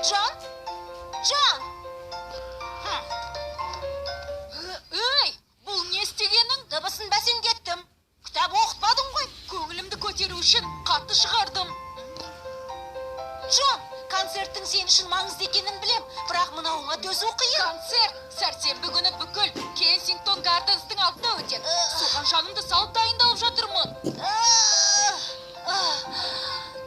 Жан? Жан! Өй, бұл не істегенің? Дыбысын бәсен кеттім. Кітап оқытпадың ғой. Көңілімді көтеру үшін қатты шығардым. Джон, концерттің сен үшін маңызды екенін білем, бірақ мынауыңа төзу қиын. Концерт сәрсенбі күні бүкіл Кенсингтон Гарденстің алдында өтеді. Соған жанымды салып дайындалып жатырмын.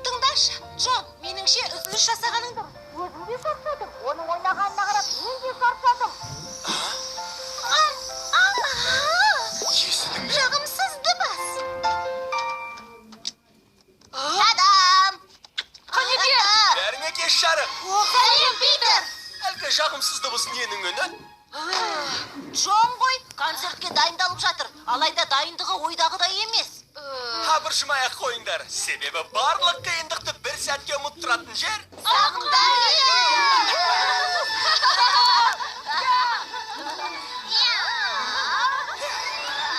Тыңдашы, Джон, меніңше үзіліс жасағаныңды өзім де шаршадым. Оның ойнағанына қарап, мен де шаршадым. Жағымсыз дыбыс. Адам! Қанеке! Бәріңе кеш жарық. Сәлем, Питер! Әлгі жағымсыз дыбыс ненің үні? Джон ғой, концертке дайындалып жатыр. Алайда дайындығы ойдағыдай емес. Абыржымай-ақ қойыңдар. Себебі барлық қиындықты бір сәтке ұмыт тұратын жер. Сағындар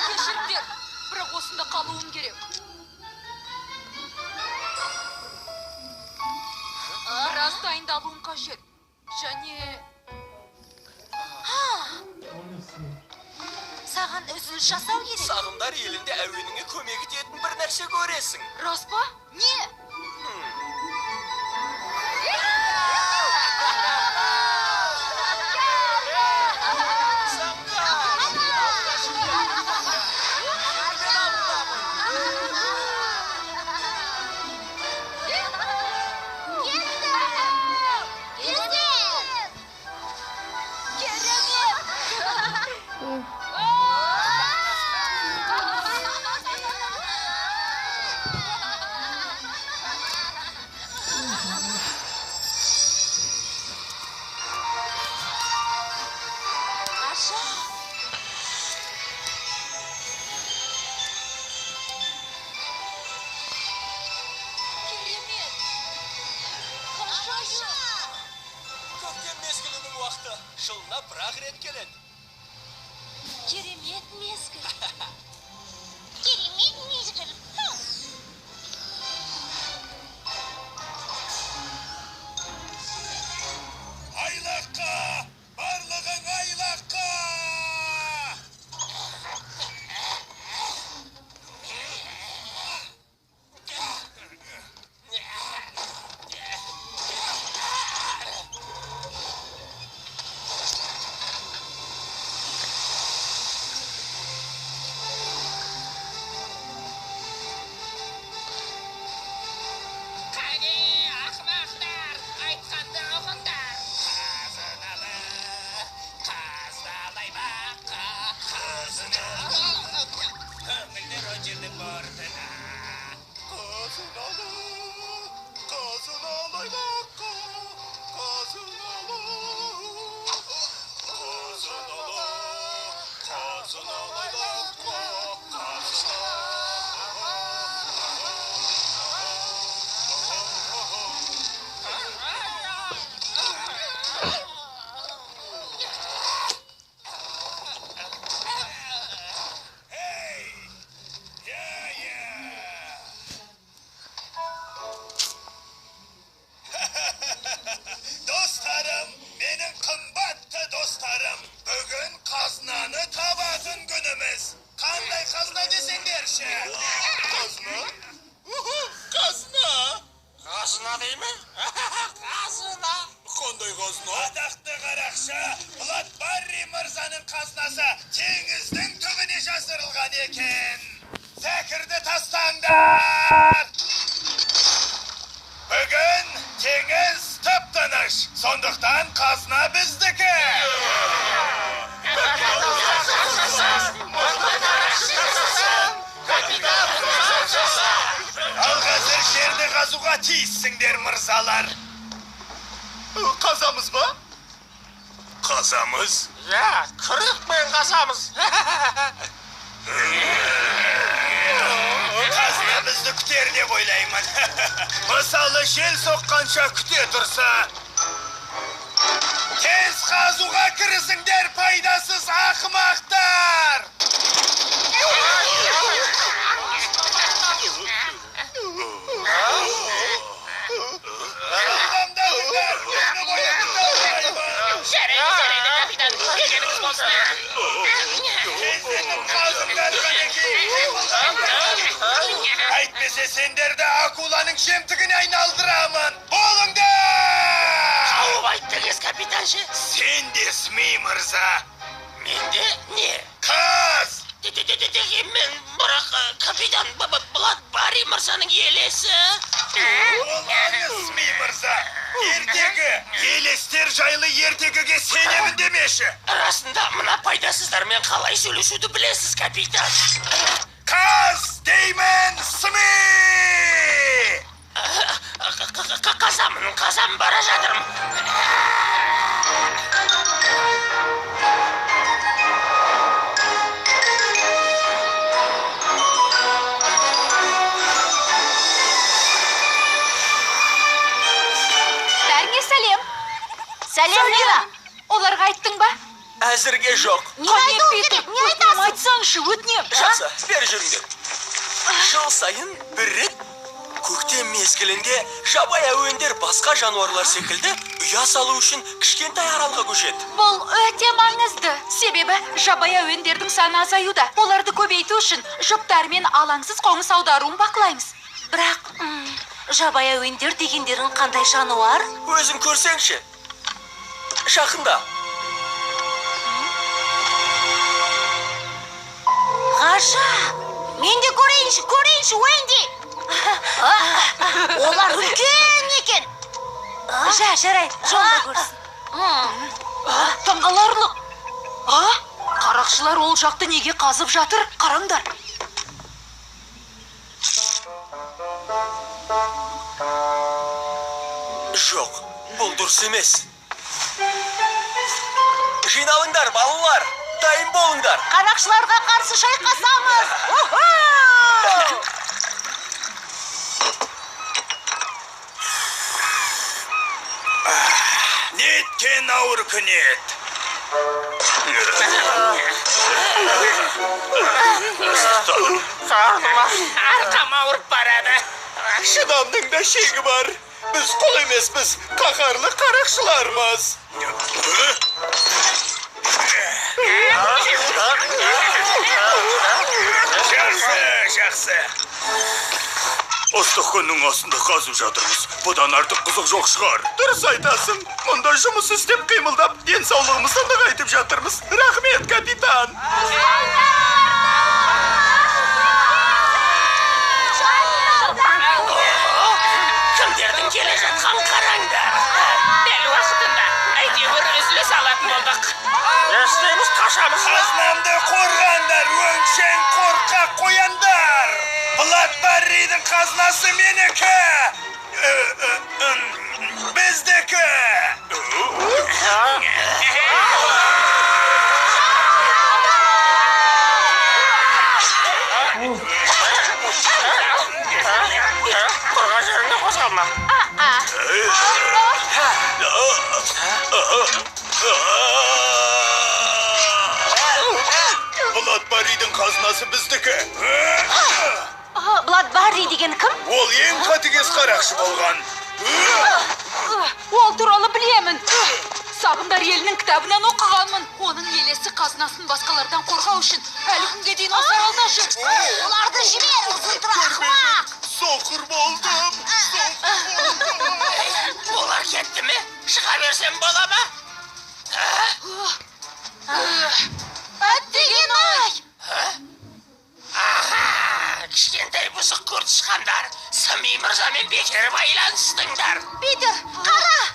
Кешіріңдер, бірақ осында қалуым керек. Біраз дайындалуым қажет. Және... Саған үзіліс жасау керек. Сағымдар елінде әуеніңе көмек ететін бір нәрсе көресің. Рас па? Не? Көктем мезгілінің уақыты жылына бір-ақ рет келеді. Керемет мезгіл. Керемет мезгіл. Айлаққа! Барлығың айлаққа! Қазына дей ме? Қазына! Қондай қазына? Атақты қарақшы, Блад Барри мырзаның қазынасы теңіздің түбіне жасырылған екен. Зәкірді тастаңдар! Бүгін теңіз тып-тыныш, сондықтан қазына біздікі. Ал қазір жерді қазуға тиіссіңдер, мырзалар. Қазамыз ба? Қазамыз? Ja, күрекпен қазамыз. Қазына бізді күтер деп ойлаймын. Мысалы, жел соққанша күте тұрса. Тез қазуға кірісіңдер, пайдасыз ақымақтар! Адамдардың бәрі Келмесе сендерді акуланың жемтігіне айналдырамын. Болыңдар! Қауып айттыңыз, капитаншы. Сен де Смей мырза. Менде не? Қыз! Дегенмен, бірақ капитан Блатбари мырзаның елесі. Олаңыз Смей мырза. Ертегі. Елестер жайлы ертегіге сенемін демеші. Расында, мына пайдасыздармен қалай сөйлесуді білесіз, капитан. Қыз деймін Смей! Қазам бара жатырмын. Бәріңе сәлем. Сәлем, Лина. Оларға айттың ба? Әзірге жоқ. Не айтуым керек? Не айтасың? Айтсаңшы, өтінем. Жақсы, бері жүріңдер. Жыл сайын бір рет көктем мезгілінде жабайы әуендер басқа жануарлар секілді ұя салу үшін кішкентай аралға көшеді. Бұл өте маңызды. Себебі жабайы әуендердің саны азаюда. Оларды көбейту үшін жұптар мен алаңсыз қоныс аударуын бақылаймыз. Бірақ, жабайы әуендер дегендерің қандай жануар? Өзің көрсеңші. Жақында. Ғажап! Мен де көрейінші, Уэнди! Олар үлкен екен! Жарайды, жолда көрсін. Таңғаларлық. Қарақшылар ол жақты неге қазып жатыр? Қараңдар. Жоқ, бұл дұрыс емес. Жиналыңдар, балалар. Дайын болыңдар. Қарақшыларға қарсы шайқасамыз! Неткен ауыр күнет. Арқам ауырып барады. Шыдамның да шегі бар. Біз қол емеспіз, қаһарлы қарақшылармыз. Жақсы. Ыстық күннің астында қазып жатырмыз. Бұдан артық қызық жоқ шығар. Дұрыс айтасың. Мұнда жұмыс істеп қимылдап, денсаулығымызды нығайтып жатырмыз. Рахмет, капитан. Кімдердің келе жатқан қараңдар. Дәл уақытында. Әйтеуір үзіліс алатын болдық. Не істейміз, қашамыз. Қазынамды қорғандар, өңшең қорқақ қояндар. Блатбаридің қазынасы менікі. Біздікі. Тұрға жеріңе қозғалма. Блатбаридің қазынасы біздікі. Бладбарри деген кім? Ол ең қатыгез қарақшы болған. Ол туралы білемін. Сабындар елінің кітабынан оқығанмын. Оның елесі қазынасын басқалардан қорғау үшін әлі күнге дейін осы аралда жүр. Оларды жібер, ұзынтыр ақымақ! Соқыр болдым. Олар кетті ме? Шыға берсем бола ма? Әттеген-ай! Кішкентай бұзық көртішқандар. Смей мырзамен бекер байланыстыңдар. Питер, қара!